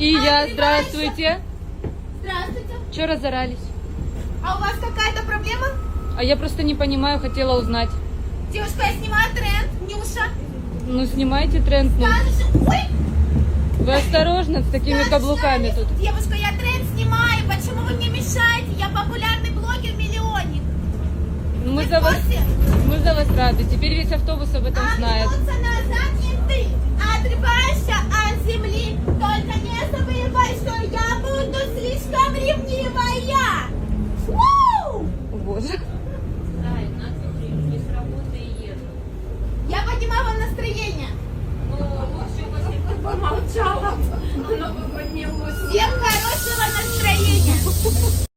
И я. Здравствуйте. Здравствуйте. Чё разорались? А у вас какая-то проблема? А я просто не понимаю, хотела узнать. Девушка, я снимаю тренд. Нюша. Ну, снимайте тренд. Ну. Ой! Вы осторожно с такими каблуками тут. Девушка, я тренд снимаю. Почему вы мне мешаете? Я популярный блогер-миллионник. Мы за вас рады. Теперь весь автобус об этом знает. Вернуться назад